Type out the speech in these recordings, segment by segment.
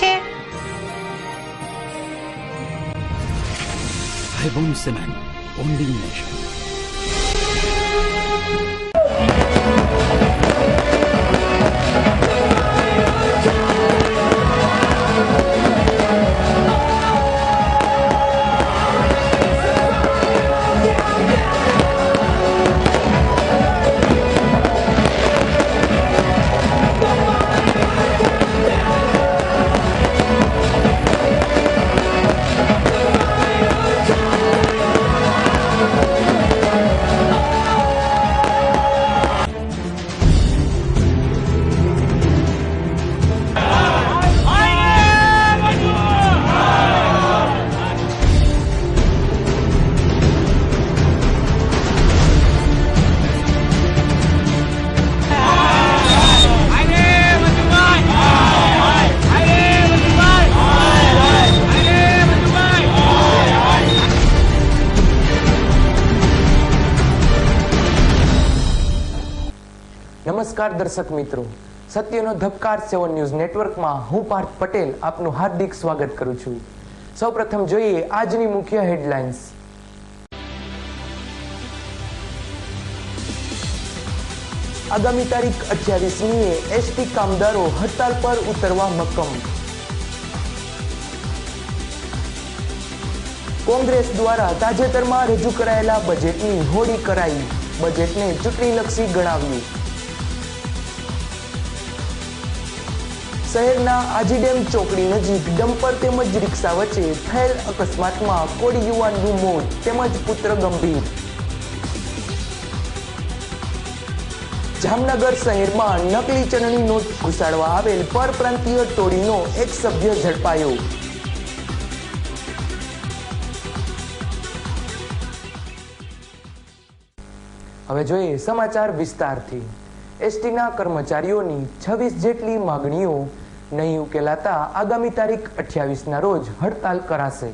છે? Ibon Cement, only nation. નમસ્કાર દર્શક મિત્રો, સત્યનો ધબકાર 7 ન્યૂઝ નેટવર્કમાં હું પાર્થ પટેલ આપનું હાર્દિક સ્વાગત કરું છું. સૌપ્રથમ જોઈએ આજની મુખ્ય હેડલાઇન્સ. આગામી તારીખ 28મીએ એસટી કામદારો હડતાલ પર ઉતરવા મક્કમ. કોંગ્રેસ દ્વારા તાજેતરમાં રજૂ કરાયેલા બજેટની હોળી કરાઈ, બજેટને ચૂંટણીલક્ષી ગણાવ્યું. શહેરના આજીડેમ ચોકડી નજીક ડમ્પર તેમજ રિક્ષા વચ્ચે થયેલ અકસ્માતમાં કોળી યુવાનનું મોત તેમજ પુત્ર ગંભીર. જામનગર શહેરમાં નકલી ચલણી નોટ ઘુસાડવા આવેલ પરપ્રાંતીય ટોળીનો એક સભ્ય ઝડપાયો. હવે જોઈએ સમાચાર વિસ્તારથી. એસટીના કર્મચારીઓની 26 જેટલી માગણીઓ નહીં ઉકેલાતા આગામી તારીખ 28ના રોજ હડતાલ કરાશે.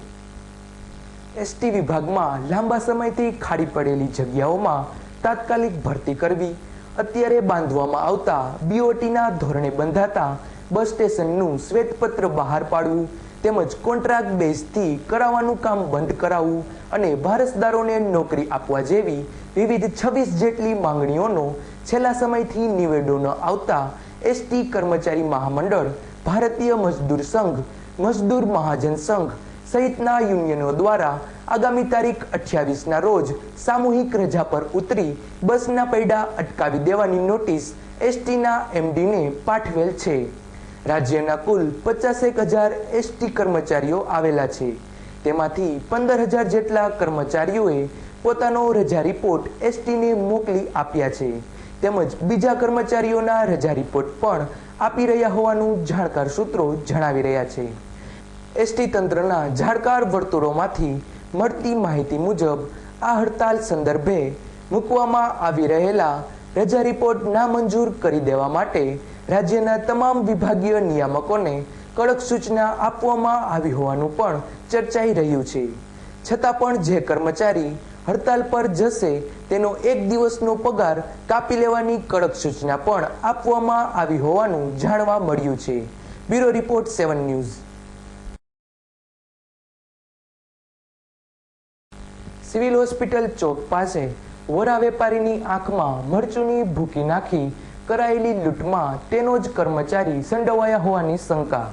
એસટી વિભાગમાં લાંબા સમયથી ખાલી પડેલી જગ્યાઓમાં તાત્કાલિક ભરતી કરવી, અત્યારે બાંધવામાં આવતા બીઓટીના ધોરણે બંધાતા બસ સ્ટેશનનું શ્વેતપત્ર બહાર પાડવું તેમજ કોન્ટ્રાક્ટ બેઝથી કરાવવાનું કામ બંધ કરાવવું અને વારસદારોને નોકરી આપવા જેવી વિવિધ 26 જેટલી માંગણીઓનો છેલ્લા સમયથી નિવેડો ન આવતા એસટી કર્મચારી મહામંડળ, ભારતીય મજદૂર સંઘ, મજદૂર મહાજન સંઘ સહિતના યુનિયનો દ્વારા આગામી તારીખ 28ના રોજ સામૂહિક રજા પર ઉતરી બસના પૈડા અટકાવી દેવાની નોટિસ એસટીના એમડીને પાઠવેલ છે. રાજ્યના કુલ 51,000 એસટી કર્મચારીઓ આવેલા છે. તેમાંથી 15,000 જેટલા કર્મચારીઓએ પોતાનો રજા રિપોર્ટ એસટીને મોકલી આપ્યા છે તેમજ બીજા કર્મચારીઓના રજા રિપોર્ટ પણ આપી રહ્યા હોવાનું જાણકાર સૂત્રો જણાવી રહ્યા છે. એસટી તંત્રના જાણકાર વર્તુળોમાંથી મળતી માહિતી મુજબ આ હડતાલ સંદર્ભે મૂકવામાં આવી રહેલા રજા રિપોર્ટ નામંજૂર કરી દેવા માટે રાજ્યના તમામ વિભાગીય નિયામકોને કડક સૂચના આપવામાં આવી હોવાનું પણ ચર્ચાઈ રહ્યું છે. છતાં પણ જે કર્મચારી હડતાલ પર જશે તેનો 1 દિવસનો પગાર કાપી લેવાની કડક સૂચના પણ આપવામાં આવી હોવાનું જાણવા મળ્યું છે. Bureau report 7 news. Civil hospital ચોક પાસે વોરા વેપારીની આંખમાં મરચુની ભૂકી નાખી કરાયેલી લૂંટમાં તેનો જ કર્મચારી સંડોવાયા હોવાની શંકા.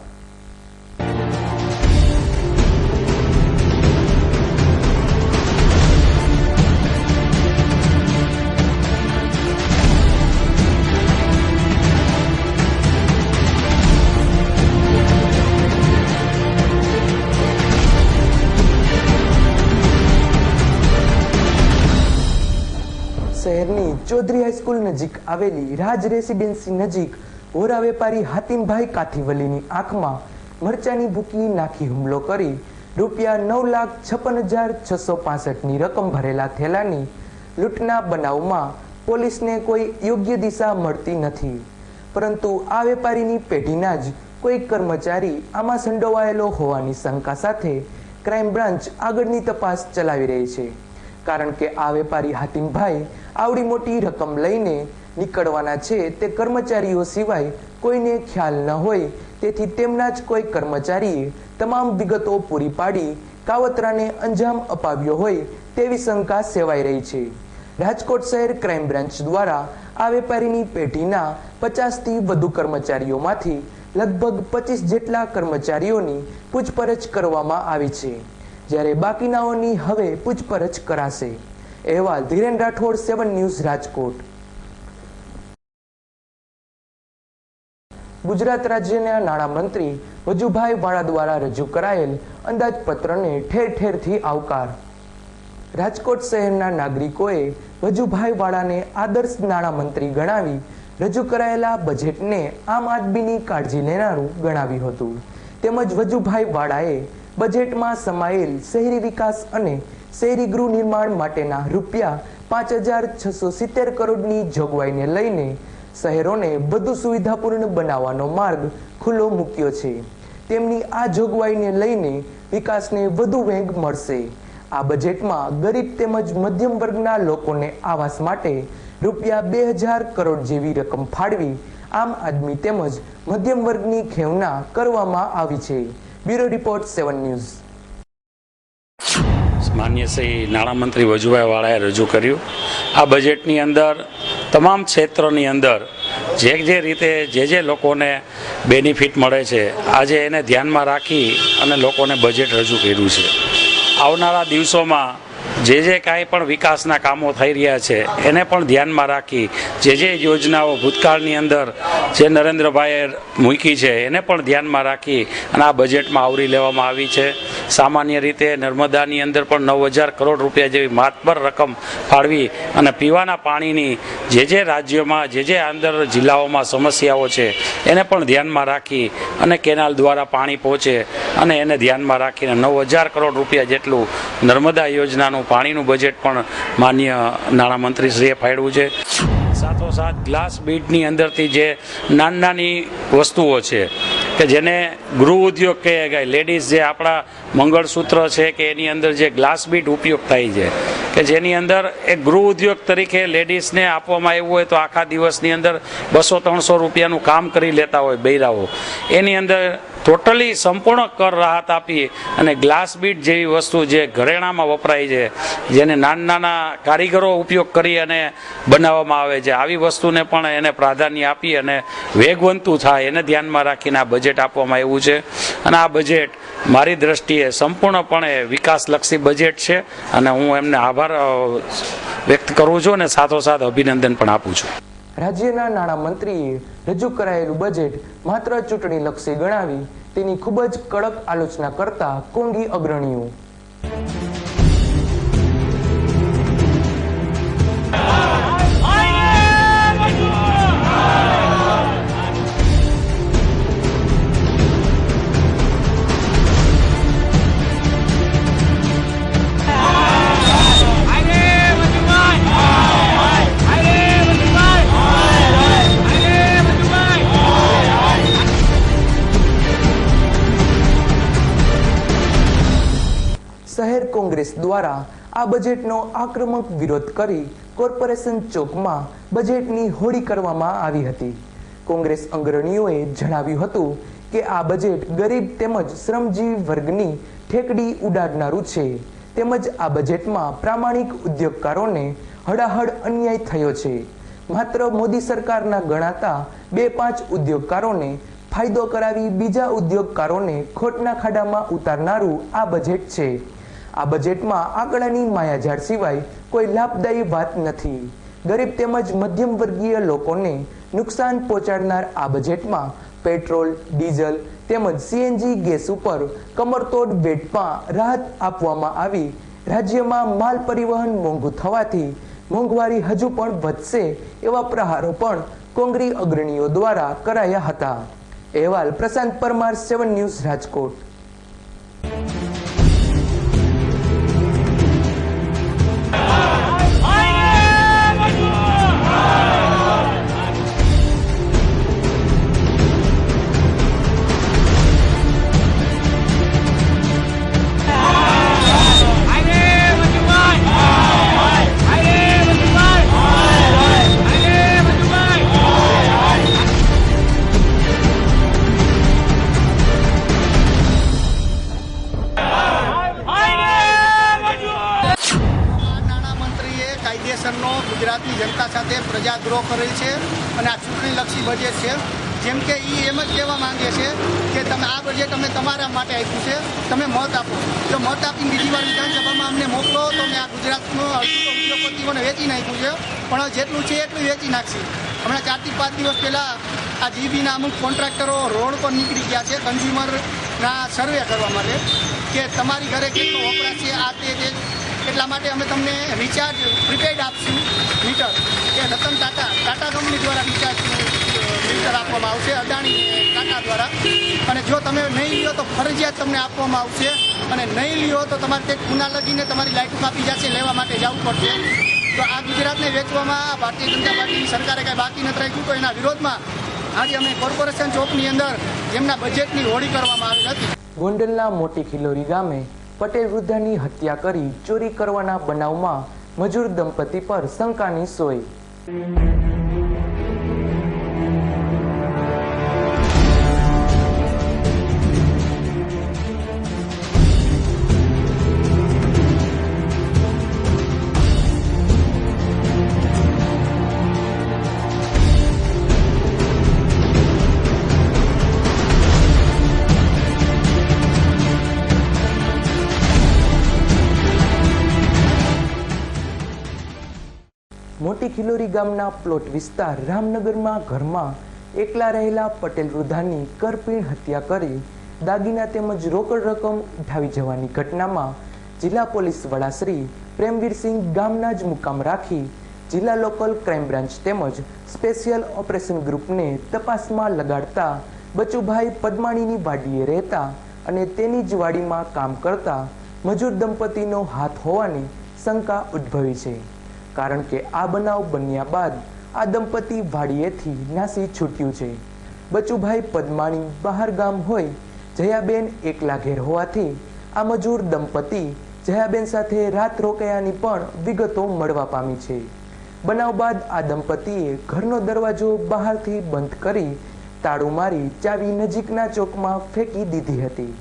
શહેરની ચૌધરી હાઈસ્કૂલ નજીક આવેલી રાજ રેસિડેન્સી નજીક વોરા વેપારી હાતિમભાઈ કાથીવલીની આંખમાં મરચાની ભૂકી નાખી હુમલો કરી રૂપિયા 9,56,665ની રકમ ભરેલા થેલાની લૂંટના બનાવમાં પોલીસને કોઈ યોગ્ય દિશા મળતી નથી. પરંતુ આ વેપારીની પેઢીના જ કોઈ કર્મચારી આમાં સંડોવાયેલો હોવાની શંકા સાથે ક્રાઇમ બ્રાન્ચ આગળની તપાસ ચલાવી રહી છે. કારણ કે આ વેપારી હાતિમભાઈ આવડી મોટી રકમ લઈને નીકળવાના છે તે કર્મચારીઓ સિવાય કોઈને ખ્યાલ ન હોય તેથી તેમના જ કોઈ કર્મચારીએ તમામ વિગતો પૂરી પાડી કાવતરાને અંજામ અપાવ્યો હોય તેવી શંકા સેવાઈ રહી છે. રાજકોટ શહેર ક્રાઇમ બ્રાન્ચ દ્વારા આ વેપારીની પેઢીના 50થી વધુ કર્મચારીઓમાંથી લગભગ 25 જેટલા કર્મચારીઓની પૂછપરછ કરવામાં આવી છે, જ્યારે બાકીનાઓની હવે પૂછપરછ કરાશે. અહેવાલ ધીરેન રાઠોડ, 7 ન્યૂઝ, રાજકોટ. ગુજરાત રાજ્યના નાણામંત્રી વજુભાઈ વાળા દ્વારા રજૂ કરાયેલ અંદાજપત્રને ઠેર ઠેરથી આવકાર. રાજકોટ શહેરના નાગરિકોએ વજુભાઈ વાળાને આદર્શ નાણામંત્રી ગણાવી રજૂ કરાયેલા બજેટને આમ આદમીની કાળજી લેનારું ગણાવ્યું હતું. તેમજ વજુભાઈ વાળાએ બજેટમાં સમાયેલ શહેરી વિકાસ અને શહેરી ગૃહ નિર્માણ માટેના રૂપિયા 5,670 કરોડની જોગવાઈને લઈને શહેરોને વધુ સુવિધાપૂર્ણ બનાવવાનો માર્ગ ખુલ્લો મૂક્યો છે. તેમની આ જોગવાઈને લઈને વિકાસને વધુ વેગ મળશે. આ બજેટમાં ગરીબ તેમજ મધ્યમ વર્ગના લોકોને આવાસ માટે રૂપિયા 2,000 કરોડ જેવી રકમ ફાળવી આમ આદમી તેમજ મધ્યમ વર્ગની ખેવના કરવામાં આવી છે. Bureau report, 7 news. માન્ય શ્રી નાણામંત્રી વજુભાઈ વાળાએ રજૂ કર્યું. આ બજેટની અંદર તમામ ક્ષેત્રોની અંદર જે રીતે જે લોકોને બેનિફિટ મળે છે, આજે એને ધ્યાનમાં રાખી અને લોકોને બજેટ રજૂ કર્યું છે. આવનારા દિવસોમાં જે કાંઈ પણ વિકાસના કામો થઈ રહ્યા છે એને પણ ધ્યાનમાં રાખી જે યોજનાઓ ભૂતકાળની અંદર જે નરેન્દ્રભાઈએ મૂકી છે એને પણ ધ્યાનમાં રાખી અને આ બજેટમાં આવરી લેવામાં આવી છે. સામાન્ય રીતે નર્મદાની અંદર પણ 9,000 કરોડ રૂપિયા જેવી માતબર રકમ ફાળવી અને પીવાના પાણીની જે રાજ્યોમાં જે અંદર જિલ્લાઓમાં સમસ્યાઓ છે એને પણ ધ્યાનમાં રાખી અને કેનાલ દ્વારા પાણી પહોંચે અને એને ધ્યાનમાં રાખીને 9,000 કરોડ રૂપિયા જેટલું નર્મદા યોજનાનું પાણીનું બજેટ પણ માન્ય નાણામંત્રીશ્રીએ ફાળવ્યું છે. સાથોસાથ ગ્લાસ બીડની અંદરથી જે નાની વસ્તુઓ છે કે જેને ગૃહ ઉદ્યોગ કહે ગયા, લેડીઝ જે આપણા મંગળસૂત્ર છે કે એની અંદર જે ગ્લાસ બીડ ઉપયોગ થાય છે કે જેની અંદર એક ગૃહ ઉદ્યોગ તરીકે લેડીઝને આપવામાં આવ્યું હોય તો આખા દિવસની અંદર 200-300 રૂપિયાનું કામ કરી લેતા હોય બૈરાઓ, એની અંદર ટોટલી સંપૂર્ણ કર રાહત આપી અને ગ્લાસ બીડ જેવી વસ્તુ જે ઘરેણામાં વપરાય છે, જેને નાના કારીગરો ઉપયોગ કરી અને બનાવવામાં આવે છે, આવી વસ્તુને પણ એને પ્રાધાન્ય આપી અને વેગવંતું થાય એને ધ્યાનમાં રાખીને આ બજેટ આપવામાં આવ્યું છે. અને આ બજેટ મારી દ્રષ્ટિએ સંપૂર્ણપણે વિકાસલક્ષી બજેટ છે અને હું એમને આભાર વ્યક્ત કરું છું અને સાથોસાથ અભિનંદન પણ આપું છું. રાજ્યના નાણામંત્રીએ રજૂ કરાયેલું બજેટ માત્ર ચૂંટણીલક્ષી ગણાવી તેની ખૂબ જ કડક આલોચના કરતા કોંગી અગ્રણીઓ. શહેર કોંગ્રેસ દ્વારા આ બજેટનો આક્રમક વિરોધ કરી કોર્પોરેશન ચોકમાં બજેટની હોળી કરવામાં આવી હતી. કોંગ્રેસ અગ્રણીઓએ જણાવ્યું હતું કે આ બજેટ ગરીબ તેમજ શ્રમજીવી વર્ગની ઠેકડી ઉડાડનારું છે. તેમજ આ બજેટમાં પ્રામાણિક ઉદ્યોગકારોને હડાહડ અન્યાય થયો છે. માત્ર મોદી સરકારના ગણાતા 2-5 ઉદ્યોગકારોને ફાયદો કરાવી બીજા ઉદ્યોગકારોને ખોટના ખાડામાં ઉતારનારું આ બજેટ છે. આ બજેટમાં આંકડાની માયાજાળ સિવાય કોઈ લાભદાયી વાત નથી. ગરીબ તેમજ મધ્યમ વર્ગીય લોકોને નુકસાન પહોંચાડનાર આ બજેટમાં પેટ્રોલ, ડીઝલ તેમજ સીએનજી ગેસ ઉપર કમરતોડ વેટમાં રાહત આપવામાં આવી રાજ્યમાં માલ પરિવહન મોંઘું થવાથી મોંઘવારી હજુ પણ વધશે એવા પ્રહારો પણ કોંગ્રી અગ્રણીઓ દ્વારા કરાયા હતા. અહેવાલ પ્રશાંત પરમાર, 7 ન્યૂઝ, રાજકોટ. ગુજરાતની જનતા સાથે પ્રજાદ્રોહ કરેલ છે અને આ ચૂંટણીલક્ષી બજેટ છે. જેમ કે એ એમ જ કહેવા માંગે છે કે તમે આ બજેટ અમે તમારા માટે આપ્યું છે, તમે મત આપો. જો મત આપીને બીજી વાર વિધાનસભામાં અમને મોકલો તો અમે આ ગુજરાતનો ઉદ્યોગપતિઓને વેચી નાખ્યું છે, પણ જેટલું છે એટલું વેચી નાખશે. હમણાં 4 થી 5 દિવસ પહેલાં આ જીબીના અમુક કોન્ટ્રાક્ટરો રોડ પર નીકળી ગયા છે કન્ઝ્યુમરના સર્વે કરવા માટે કે તમારી ઘરે કેટલો વપરાશ છે, આ તે. એટલા માટે અમે તમને રિચાર્જ પ્રીપેડ આપશું મીટર, કે રતન ટાટા કંપની દ્વારા રિચાર્જ મીટર આપવામાં આવશે, અદાણી ટાટા દ્વારા. અને જો તમે નહીં લ્યો તો ફરજિયાત તમને આપવામાં આવશે, અને નહીં લ્યો તો તમારે તે ગુના લગીને તમારી લાઇટ કાપી જશે, લેવા માટે જવું પડશે. તો આ ગુજરાતને વેચવામાં ભારતીય જનતા પાર્ટીની સરકારે કાંઈ બાકી નથી રાખ્યું. તો એના વિરોધમાં આજે અમે કોર્પોરેશન ચોકની અંદર જેમના બજેટની હોળી કરવામાં આવેલ હતી. ગોંડલના મોટી ખિલોરી ગામે પટેલ વૃદ્ધાની હત્યા કરી ચોરી કરવાના બનાવમાં મજૂર દંપતી પર શંકાની સોય. મોટી ખિલોરી ગામના પ્લોટ વિસ્તાર રામનગરમાં ઘરમાં એકલા રહેલા પટેલ વૃદ્ધાની કરપીણ હત્યા કરી દાગીના તેમજ રોકડ રકમ ઉઠાવી જવાની ઘટનામાં જિલ્લા પોલીસ વડા શ્રી પ્રેમવીરસિંહ ગામના જ મુકામ રાખી જિલ્લા લોકલ ક્રાઇમ બ્રાન્ચ તેમજ સ્પેશિયલ ઓપરેશન ગ્રુપને તપાસમાં લગાડતા બચુભાઈ પદમાણીની વાડીએ રહેતા અને તેની જ વાડીમાં કામ કરતા મજૂર દંપતીનો હાથ હોવાની શંકા ઉદ્ભવી છે. કારણ કે આ બનાવ બન્યા બાદ આ દંપતી વાડીએથી નાસી છૂટ્યું છે. બચુભાઈ પદમાણી બહાર ગામ હોય, જયાબેન એકલા ઘેર હોવાથી આ મજૂર દંપતી જયાબેન સાથે રાત રોકાયાની પણ વિગતો મળવા પામી છે. બનાવ બાદ આ દંપતીએ ઘરનો દરવાજો બહારથી બંધ કરી તાળું મારી ચાવી નજીકના ચોકમાં ફેંકી દીધી હતી.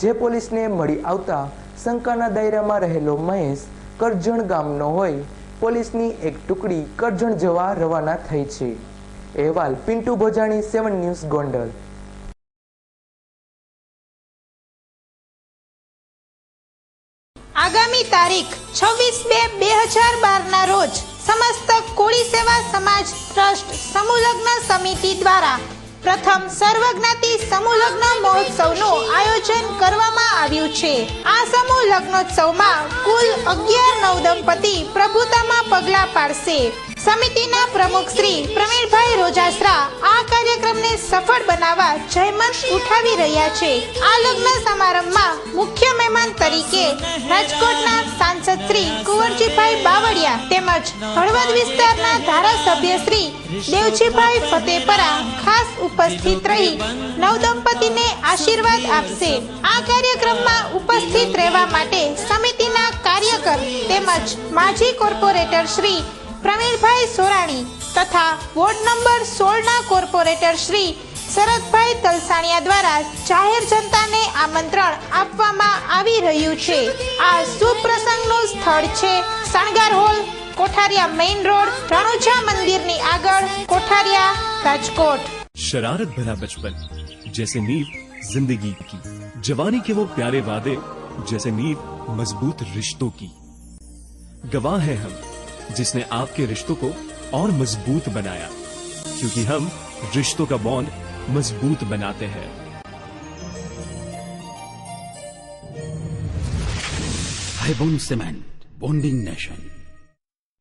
જે પોલીસને મળી આવતા શંકાના દાયરામાં રહેલો મહેશ કરજણ ગામનો હોય પોલીસની એક ટુકડી કરજણ જવા રવાના થઈ છે. અહેવાલ પિન્ટુ ભોજાણી, 7 ન્યૂઝ ગોંડલ. આગામી તારીખ 26/2/2012 ના રોજ સમસ્ત કોળી સેવા સમાજ ટ્રસ્ટ સમૂહ લગ્ન સમિતિ દ્વારા પ્રથમ સર્વજ્ઞાતિ સમૂહ લગ્ન મહોત્સવનું આયોજન કરવામાં આવ્યું છે. આ સમૂહ લગ્નોત્સવમાં કુલ 11 નવદંપતી પ્રભુતામાં પગલાં પાડશે. સમિતિના પ્રમુખ શ્રી પ્રવીણભાઈ રોજાસરા આ કાર્યક્રમને સફળ બનાવવા જહેમત ઉઠાવી રહ્યા છે. આ લગ્ન સમારંભમાં મુખ્ય મહેમાન તરીકે રાજકોટના સાંસદ શ્રી કુંવરજીભાઈ બાવળિયા તેમજ હળવદ વિસ્તારના ધારાસભ્ય શ્રી દેવજીભાઈ ફતેપરા ખાસ ઉપસ્થિત રહી નવદંપતીને આશીર્વાદ આપશે. આ કાર્યક્રમમાં ઉપસ્થિત રહેવા માટે સમિતિના કાર્યકર તેમજ માજી કોર્પોરેટર શ્રી પ્રવીણભાઈ સોરાણી તથા વોર્ડ નંબર 16 ના કોર્પોરેટર શ્રી શરદભાઈ તલસાણિયા દ્વારા જાહેર જનતાને આમંત્રણ આપવામાં આવી રહ્યું છે. આ શુભ પ્રસંગનું સ્થળ છે Shangar hall, Kothariya main road, Ranuja મંદિરની આગળ, કોઠારિયા, રાજકોટ. शरारत भरा बचपन जैसे नींव जिंदगी की, जवानी के वो प्यारे वादे जैसे नींव मजबूत रिश्तों की. गवाह हैं हम जिसने आपके रिश्तों को और मजबूत बनाया, क्योंकि हम रिश्तों का बॉन्ड मजबूत बनाते हैं. Haibon Cement, bonding nation.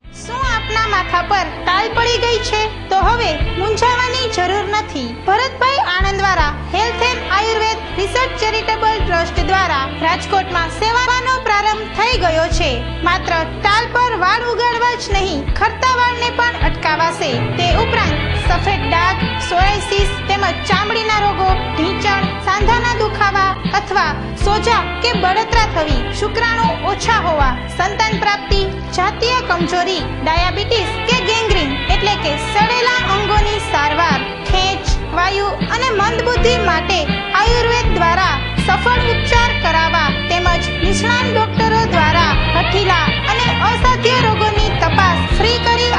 શું આપના માથા પર ટાલ પડી ગઈ છે? તો હવે મૂંઝાવાની જરૂર નથી. ભરતભાઈ આનંદ દ્વારા health and Ayurveda research charitable trust દ્વારા રાજકોટમાં સેવાનો પ્રારંભ થઈ ગયો છે. માત્ર ટાલ પર વાળ ઉગાડવા જ નહીં, ખરતા વાળને પણ અટકાવાશે. તે ઉપરાંત સફેદ ડાઘ, સોરાયસિસ તેમજ ચામડીના રોગો, ઢીંચણ, સાંધાના દુખાવા અથવા સોજા કે બળતરા થવી, શુક્રાણુ ઓછા હોવા, સંતાન પ્રાપ્તિ, જાતીય કમજોરી, ડાયાબિટીસ કે ગેંગ્રીન એટલે કે સડેલા અંગોની સારવાર, ખેંચ, વાયુ અને મંદબુદ્ધિ માટે આયુર્વેદ દ્વારા સફળ ઉપચાર કરાવવા તેમજ નિષ્ણાત ડોક્ટરો દ્વારા હઠીલા અને અસાધ્ય રોગોની તપાસ ફ્રી કરી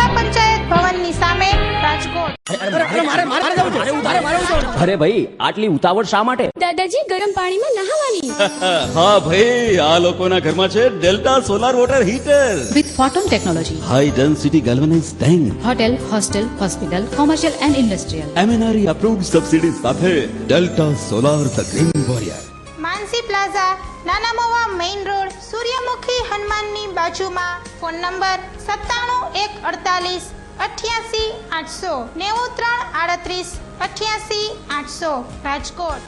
જિલ્લા પંચાયત ભવનની સામે રાજકોટ. અરે ભાઈ આટલી ઉતાવળ શા માટે? દાદાજી ગરમ પાણીમાં નહાવાની. હા ભાઈ, આ લોકોના ઘરમાં છે Delta solar water heater with photon technology, high density galvanised tank, hotel, hostel, hospital, commercial and industrial. MNRE approved subsidy સાથે Delta solar the green warrior. Mansi plaza, Nana Mava main road, Suryamukhi હનુમાનની બાજુમાં. Phone number 97 148 88 800 93 38 88 Rajkot.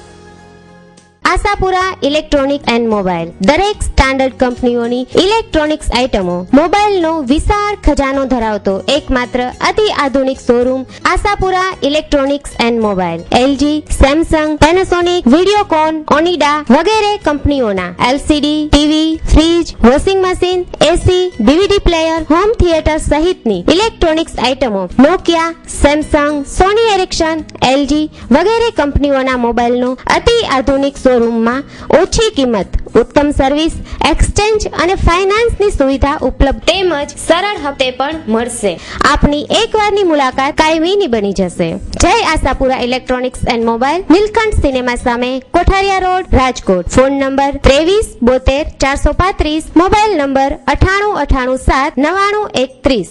Ashapura electronic and mobile દરેક standard કંપનીઓની electronics આઇટમો મોબાઈલનો વિશાળ ખજાનો ધરાવતો એકમાત્ર અતિ આધુનિક showroom Ashapura electronics and mobile. LG, Samsung, Panasonic, Videocon, Onida વગેરે કંપનીઓના LCD, TV, fridge, washing machine, AC, DVD player, home theatre સહિતની ઇલેક્ટ્રોનિક્સ આઇટમો Nokia, Samsung, Sony Ericsson, LG વગેરે કંપનીઓના મોબાઈલનો અતિ આધુનિક શોરૂમમાં ઓછી કિંમત, ઉત્તમ સર્વિસ, એક્સચેન્જ અને ફાઇનાન્સની સુવિધા ઉપલબ્ધ તેમજ સરળ હપ્તે પણ મળશે. આપની એકવારની મુલાકાત કાયમીની બની જશે. Jai Ashapura electronics and mobile, Neelkanth cinema સામે, Kothariya road, Rajkot. Phone number 23 72 435, mobile number 98 87 99 31.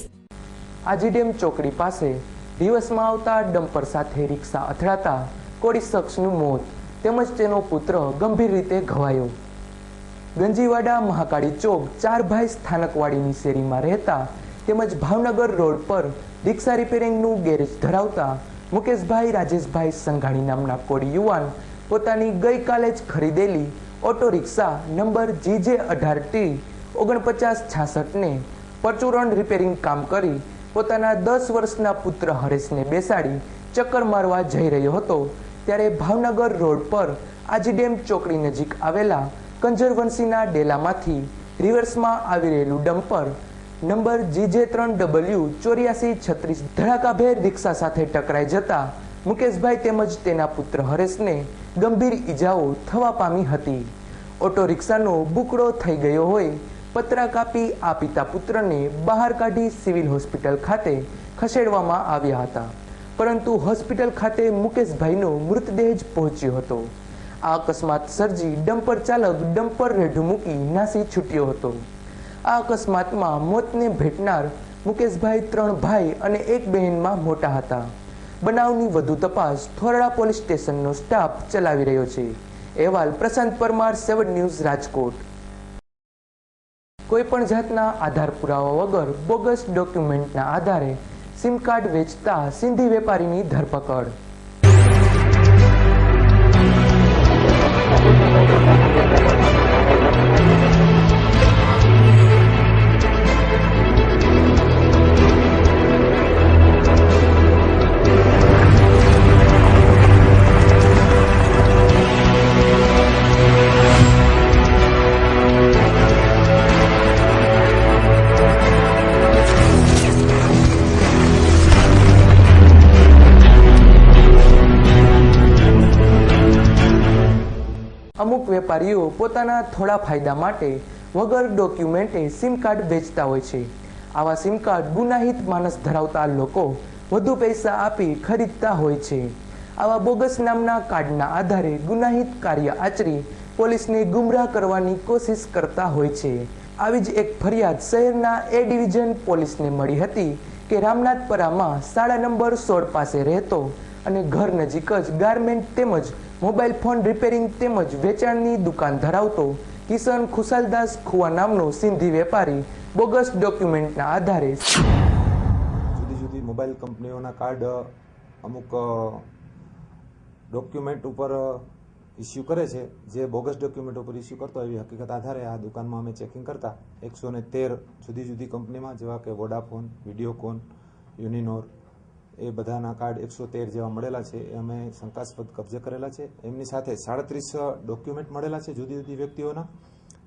Aji dam ચોકડી પાસે દિવસમાં આવતા ડમ્પર સાથે રિક્ષા અથડાતા કોળી શખ્સનું મોત તેમજ તેનો પુત્ર ગંભીર રીતે ઘવાયો. ગંજીવાડા મહાકાળી ચોક 4 ભાઈ સ્થાનકવાડીની શેરીમાં રહેતા તેમજ ભાવનગર રોડ પર રિક્ષા રિપેરિંગનું ગેરેજ ધરાવતા મુકેશભાઈ રાજેશભાઈ સંઘાણી નામના કોળી યુવાન પોતાની ગઈકાલે જ ખરીદેલી ઓટો રિક્ષા નંબર GJ18T 4966 ને પરચુરણ રિપેરિંગ કામ કરી પોતાના 10 વર્ષના પુત્ર હરેશને બેસાડી ચક્કર મારવા જઈ રહ્યો હતો ત્યારે ભાવનગર રોડ પર આજીડેમ ચોકડી નજીક આવેલા કંજરવંશીના ડેલામાંથી રિવર્સમાં આવી રહેલું ડમ્પર નંબર GJ3W8436 ધડાકાભેર રિક્ષા સાથે ટકરાઈ જતા મુકેશભાઈ તેમજ તેના પુત્ર હરેશને ગંભીર ઈજાઓ થવા પામી હતી. ઓટો રિક્ષાનો બુકડો થઈ ગયો હોય પતરા કાપી આ પિતા પુત્રને બહાર કાઢી સિવિલ હોસ્પિટલ ખાતે ખસેડવામાં આવ્યા હતા, પરંતુ હોસ્પિટલ ખાતે મુકેશભાઈનો મૃતદેહ જ પહોંચ્યો હતો. આ અકસ્માત સર્જી ડમ્પર ચાલક ડમ્પર રેઢું મૂકી નાસી છૂટ્યો હતો. આ અકસ્માતમાં મોતને ભેટનાર મુકેશભાઈ 3 ભાઈ અને 1 બહેનમાં મોટા હતા. બનાવની વધુ તપાસ થોરડા પોલીસ સ્ટેશનનો સ્ટાફ ચલાવી રહ્યો છે. અહેવાલ પ્રશાંત પરમાર, 7 ન્યૂઝ, રાજકોટ. કોઈ પણ જાતના આધાર પુરાવા વગર બોગસ ડોક્યુમેન્ટના આધારે સિમ કાર્ડ વેચતા સિંધી વેપારીની ધરપકડ. અમુક વેપારીઓ પોતાના થોડા ફાયદા માટે વગર ડોક્યુમેન્ટે સિમ કાર્ડ વેચતા હોય છે. આવા સિમ કાર્ડ ગુનાહિત માનસ ધરાવતા લોકો વધુ પૈસા આપી ખરીદતા હોય છે. આવા બોગસ નામના કાર્ડના આધારે ગુનાહિત કાર્ય આચરી પોલીસને ગુમરાહ કરવાની કોશિશ કરતા હોય છે. આવી જ એક ફરિયાદ શહેરના A ડિવિઝન પોલીસને મળી હતી કે રામનાથપરામાં શાળા નંબર 16 પાસે રહેતો અને ઘર નજીક જ ગાર્મેન્ટ તેમજ મોબાઈલ ફોન રિપેરિંગ તેમજ વેચાણની દુકાન ધરાવતો કિશન ખુશાલદાસ ખુવા નામનો સિંધી વેપારી બોગસ ડોક્યુમેન્ટના આધારે જુદી જુદી મોબાઈલ કંપનીઓના કાર્ડ અમુક ડોક્યુમેન્ટ ઉપર ઇસ્યુ કરે છે, જે બોગસ ડોક્યુમેન્ટ ઉપર ઇસ્યુ કરતો એવી હકીકત આધારે આ દુકાનમાં અમે ચેકિંગ કરતા 113 જુદી જુદી કંપનીમાં જેવા કે વોડાફોન, વિડીયોકોન, યુનિનોર એ બધાના કાર્ડ 113 જેવા મળેલા છે. એ અમે શંકાસ્પદ કબજે કરેલા છે. એમની સાથે 37 ડોક્યુમેન્ટ મળેલા છે જુદી જુદી વ્યક્તિઓના,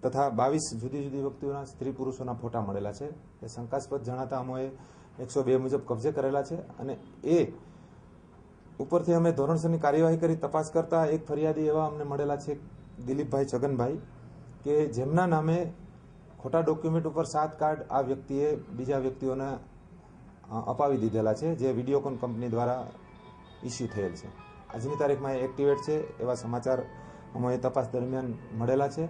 તથા 22 જુદી જુદી વ્યક્તિઓના સ્ત્રી પુરુષોના ફોટા મળેલા છે. એ શંકાસ્પદ જણાતા અમે 102 મુજબ કબજે કરેલા છે અને એ ઉપરથી અમે ધોરણસરની કાર્યવાહી કરી તપાસ કરતા એક ફરિયાદી એવા અમને મળેલા છે દિલીપભાઈ છગનભાઈ કે જેમના નામે ખોટા ડોક્યુમેન્ટ ઉપર 7 કાર્ડ આ વ્યક્તિએ બીજા વ્યક્તિઓને અપાવી દીધેલા છે, જે વિડીયોકોન કંપની દ્વારા ઇસ્યુ થયેલ છે. આજની તારીખમાં એ એક્ટિવેટ છે એવા સમાચાર અમોએ તપાસ દરમિયાન મળેલા છે.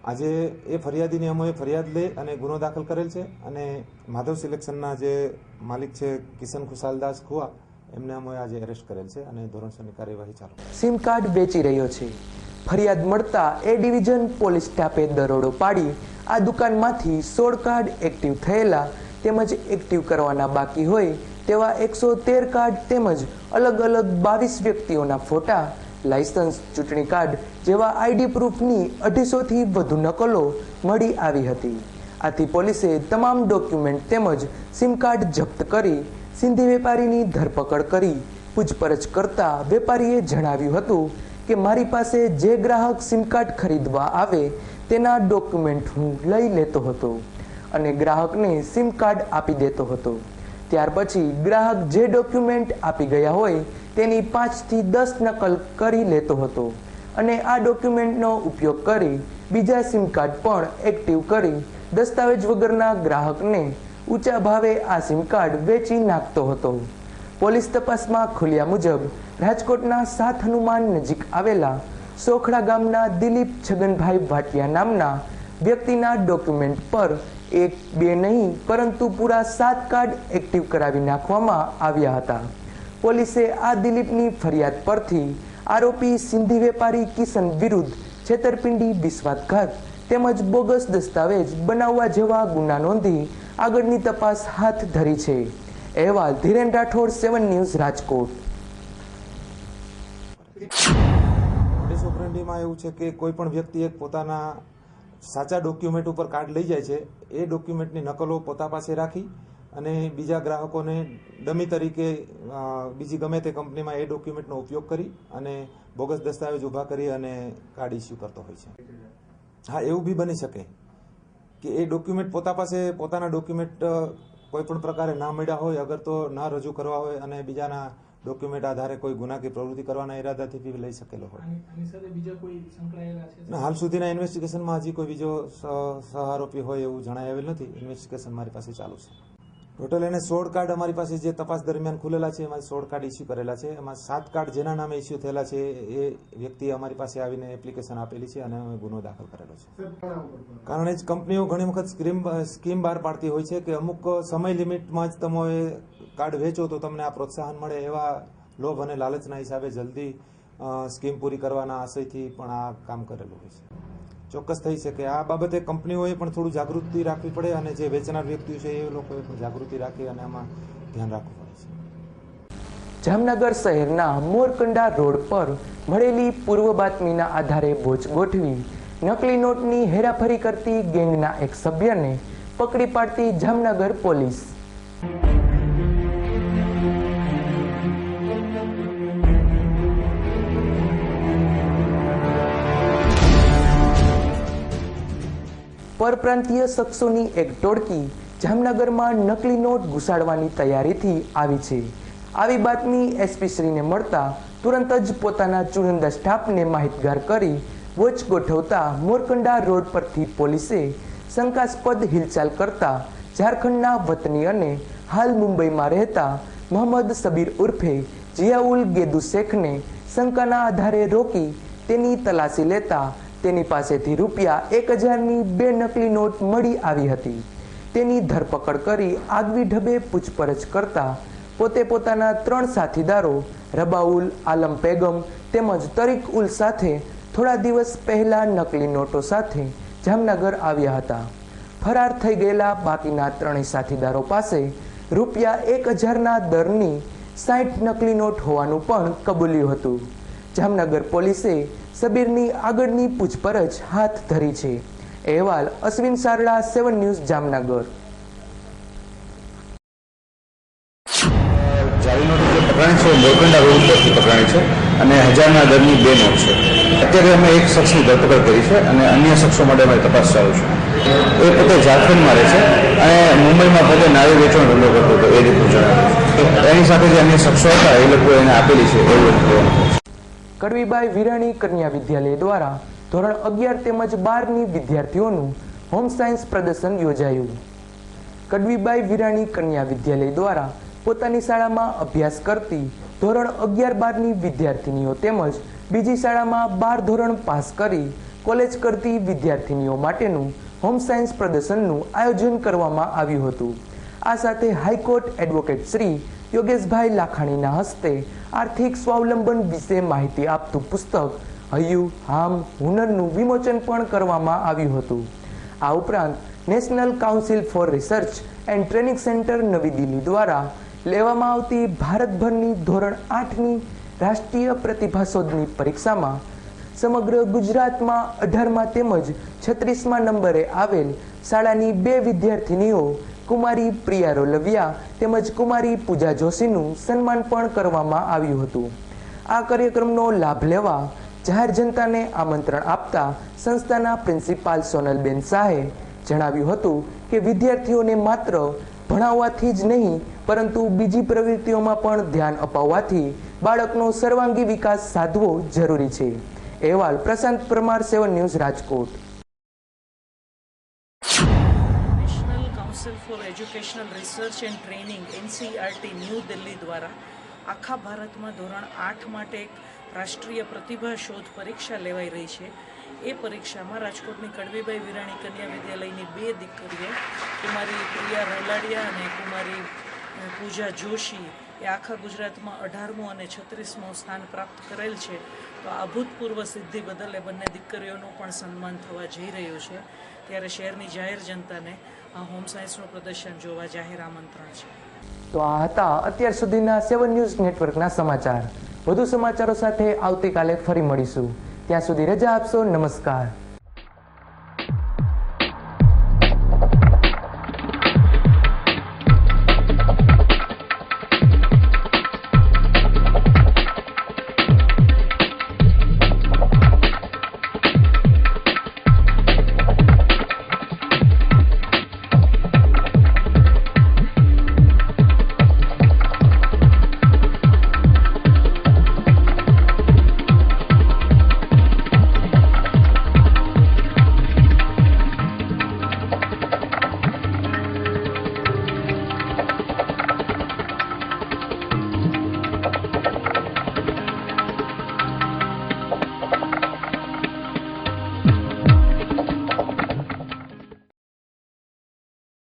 આજે એ ફરિયાદીની અમોએ ફરિયાદ લઈ અને ગુનો દાખલ કરેલ છે અને માધવ સિલેક્શનના જે માલિક છે કિશન ખુશાલદાસ ખુવા એમને અમોએ આજે એરેસ્ટ કરેલ છે અને ધોરણસરની કાર્યવાહી ચાલુ. સિમ કાર્ડ વેચી રહ્યો છે. ફરિયાદ મળતા એ ડિવિઝન પોલીસ સ્ટાફે દરોડો પાડી આ દુકાનમાંથી 16 કાર્ડ એક્ટિવ થયેલા તેમજ એક્ટિવ કરવાના બાકી હોય તેવા 113 કાર્ડ તેમજ અલગ અલગ 22 વ્યક્તિઓના ફોટા, લાયસન્સ, ચૂંટણી કાર્ડ જેવા આઈડી પ્રૂફની 250 થી વધુ નકલો મળી આવી હતી. આથી પોલીસે તમામ ડોક્યુમેન્ટ તેમજ સિમ કાર્ડ જપ્ત કરી સિંધી વેપારીની ધરપકડ કરી પૂછપરછ કરતા વેપારીએ જણાવ્યું હતું કે મારી પાસે જે ગ્રાહક સિમ કાર્ડ ખરીદવા આવે તેના ડોક્યુમેન્ટ હું લઈ લેતો હતો અને ગ્રાહકને સિમ કાર્ડ આપી દેતો હતો. ત્યાર પછી ગ્રાહક જે ડોક્યુમેન્ટ આપી ગયા હોય તેની 5 થી 10 નકલ કરી લેતો હતો અને આ ડોક્યુમેન્ટનો ઉપયોગ કરી બીજા સિમ કાર્ડ પણ એક્ટિવ કરી દસ્તાવેજ વગરના ગ્રાહકને ઊંચા ભાવે આ સિમ કાર્ડ વેચી નાખતો હતો. પોલીસ તપાસમાં ખુલ્યા મુજબ રાજકોટના 7 હનુમાન નજીક આવેલા સોખડા ગામના દિલીપ છગનભાઈ ભાટિયા નામના વ્યક્તિના ડોક્યુમેન્ટ પર 1, 2 નહીં પરંતુ પૂરા 7 કાર્ડ એક્ટિવ કરાવી નાખવામાં આવ્યા હતા. પોલીસે આ દિલીપની ફરિયાદ પરથી આરોપી સિંધી વેપારી કિશન વિરુદ્ધ છેતરપિંડી, વિશ્વાસઘાત તેમજ બોગસ દસ્તાવેજ બનાવવા જેવા ગુના નોંધી આગળની તપાસ હાથ ધરી છે. અહેવાલ ધીરેન રાઠોડ, 7 ન્યૂઝ, રાજકોટ. મોડસ ઓપરેન્ડીમાં એવું છે કે કોઈ પણ વ્યક્તિ એક પોતાના સાચા ડોક્યુમેન્ટ ઉપર કાર્ડ લઈ જાય છે, એ ડોક્યુમેન્ટની નકલો પોતા પાસે રાખી અને બીજા ગ્રાહકોને ડમી તરીકે બીજી ગમે તે કંપનીમાં એ ડોક્યુમેન્ટનો ઉપયોગ કરી અને બોગસ દસ્તાવેજ ઊભા કરી અને કાર્ડ ઇસ્યુ કરતો હોય છે. હા, એવું બી બની શકે કે એ ડોક્યુમેન્ટ પોતા પાસે પોતાના ડોક્યુમેન્ટ કોઈ પણ પ્રકારે ના મળ્યા હોય, અગર તો ના રજૂ કરવા હોય અને બીજાના ડોક્યુમેન્ટ આધારે કોઈ ગુનાકી પ્રવૃત્તિ કરવાના ઈરાદાથી બી લઈ શકેલો હોય. હાલ સુધીના ઇન્વેસ્ટિગેશનમાં હજી કોઈ બીજો સહઆરોપી હોય એવું જણાય આવેલ નથી. ઇન્વેસ્ટિગેશન મારી પાસે ચાલુ છે. ટોટલ એને 16 કાર્ડ અમારી પાસે જે તપાસ દરમિયાન ખુલેલા છે એમાં 16 કાર્ડ ઇસ્યુ કરેલા છે. એમાં 7 કાર્ડ જેના નામે ઇસ્યુ થયેલા છે એ વ્યક્તિએ અમારી પાસે આવીને એપ્લિકેશન આપેલી છે અને અમે ગુનો દાખલ કરેલો છે. કારણ એ જ કંપનીઓ ઘણી વખત સ્કીમ બહાર પાડતી હોય છે કે અમુક સમય લિમિટમાં જ તમે કાર્ડ વેચો તો તમને આ પ્રોત્સાહન મળે, એવા લોભ અને લાલચના હિસાબે જલ્દી સ્કીમ પૂરી કરવાના આશયથી પણ આ કામ કરેલું હોય છે. ચોક્કસ થઈ શકે આ બાબતે કંપનીઓએ પણ થોડું જાગૃતિ રાખવી પડે અને જે વેચનાર વ્યક્તિઓ છે એ લોકોએ પણ જાગૃતિ રાખી અને આમાં ધ્યાન રાખવું પડે છે. જામનગર શહેરના મોરકંડા રોડ પર મળેલી પૂર્વ બાતમીના આધારે વોચ ગોઠવી નકલી નોટની હેરાફેરી કરતી ગેંગના એક સભ્યને પકડી પાડતી જામનગર પોલીસ. પરપ્રાંતીય શખ્સોની એક ટોળકી જામનગરમાં નકલી નોટ ઘુસાડવાની તૈયારીથી આવી છે. આવી બાતમી એસપી શ્રીને મળતા તુરંત જ પોતાના ચુનિંદા સ્ટાફને માહિતગાર કરી વોચ ગોઠવતા મોરકંડા રોડ પરથી પોલીસે શંકાસ્પદ હિલચાલ કરતા ઝારખંડના વતની અને હાલ મુંબઈમાં રહેતા મોહમ્મદ સબીર ઉર્ફે જિયાઉલ ગેદુ શેખને શંકાના આધારે રોકી તેની તલાશી લેતા તેની પાસેથી રૂપિયા 1000ની 2 નકલી નોટ મળી આવી હતી. તેની ધરપકડ કરી આગવી ઢબે પૂછપરછ કરતા પોતે પોતાના 3 સાથીદારો રબાઉલ, આલમ પેગમ તેમજ તરીક ઉલ સાથે થોડા દિવસ પહેલા નકલી નોટો સાથે જામનગર આવ્યા હતા. ફરાર થઈ ગયેલા બાકીના 3 સાથીદારો પાસે રૂપિયા 1000ના દરની 60 નકલી નોટ હોવાનું પણ કબૂલ્યું હતું. જામનગર પોલીસે સબીરની આગળની પૂછપરછ હાથ ધરી છે. અહેવાલ અશ્વિન સારડા, 7 ન્યૂઝ, જામનગર. જાળી નોટ જે પકડાણી છે મોરકંડા રોડ ઉપરથી પકડાણી છે અને 1000ના દરની 2 નોટ છે. અત્યારે અમે એક શખ્સની ધરપકડ કરી છે અને અન્ય શખ્સો માટે અમારી તપાસ ચાલુ છે. એ પોતે ઝારખંડમાં રહે છે અને મુંબઈમાં પોતે નાળી વેચવાનો ધંધો કરતો હતો એ રીતનું જણાવ્યું. એની સાથે જે અન્ય શખ્સો હતા એ લોકો એને આપેલી છે એવું કહેવાનું. કડવીબાઈ વિરાણી કન્યા વિદ્યાલય દ્વારા ધોરણ 11 તેમજ 12ની વિદ્યાર્થીઓનું હોમ સાયન્સ પ્રદર્શન યોજાયું. કડવીબાઈ વિરાણી કન્યા વિદ્યાલય દ્વારા પોતાની શાળામાં અભ્યાસ કરતી ધોરણ 11-12ની વિદ્યાર્થીનીઓ તેમજ બીજી શાળામાં 12 ધોરણ પાસ કરી કોલેજ કરતી વિદ્યાર્થીનીઓ માટેનું હોમ સાયન્સ પ્રદર્શનનું આયોજન કરવામાં આવ્યું હતું. આ સાથે હાઈકોર્ટ એડવોકેટ શ્રી યોગેશભાઈ લાખાણીના હસ્તે આર્થિક સ્વાવલંબન વિશે માહિતી આપતું પુસ્તક હૈયું હામ હુનરનું વિમોચન પણ કરવામાં આવ્યું હતું. આ ઉપરાંત national council four research and training centre નવી દિલ્હી દ્વારા લેવામાં આવતી ભારતભરની ધોરણ 8ની રાષ્ટ્રીય પ્રતિભા શોધની પરીક્ષામાં સમગ્ર ગુજરાતમાં 18મા તેમજ 36મા નંબરે આવેલ શાળાની 2 વિદ્યાર્થીનીઓ કુમારી પ્રિયા રોલવિયા તેમજ કુમારી પૂજા જોશીનું સન્માન પણ કરવામાં આવ્યું હતું. આ કાર્યક્રમનો લાભ લેવા જાહેર જનતાને આમંત્રણ આપતા સંસ્થાના પ્રિન્સિપાલ સોનલબેન શાહે જણાવ્યું હતું કે વિદ્યાર્થીઓને માત્ર ભણાવવાથી જ નહીં પરંતુ બીજી પ્રવૃત્તિઓમાં પણ ધ્યાન અપાવવાથી બાળકનો સર્વાંગી વિકાસ સાધવો જરૂરી છે. અહેવાલ Prashant Parmar, 7 news, Rajkot. National council for educational research and training NCERT new Delhi દ્વારા આખા ભારતમાં ધોરણ 8 માટે એક રાષ્ટ્રીય પ્રતિભા શોધ પરીક્ષા લેવાઈ રહી છે. એ પરીક્ષામાં રાજકોટની કડવીબાઈ વિરાણી કન્યા વિદ્યાલયની 2 દીકરીઓ કુમારી પ્રિયા રોલાડિયા અને કુમારી પૂજા જોશી એ આખા ગુજરાતમાં 18મું અને 36મું સ્થાન પ્રાપ્ત કરેલ છે. તો આ અભૂતપૂર્વ સિદ્ધિ બદલ એ બંને દીકરીઓનું પણ સન્માન થવા જઈ રહ્યું છે. ત્યારે શહેરની જાહેર જનતાને આ હોમ સાયન્સનું પ્રદર્શન જોવા જાહેર આમંત્રણ છે. તો આ હતા અત્યાર સુધીના 7 ન્યૂઝ નેટવર્કના સમાચાર. વધુ સમાચારો સાથે આવતીકાલે ફરી મળીશું. ત્યાં સુધી રજા આપશો. નમસ્કાર.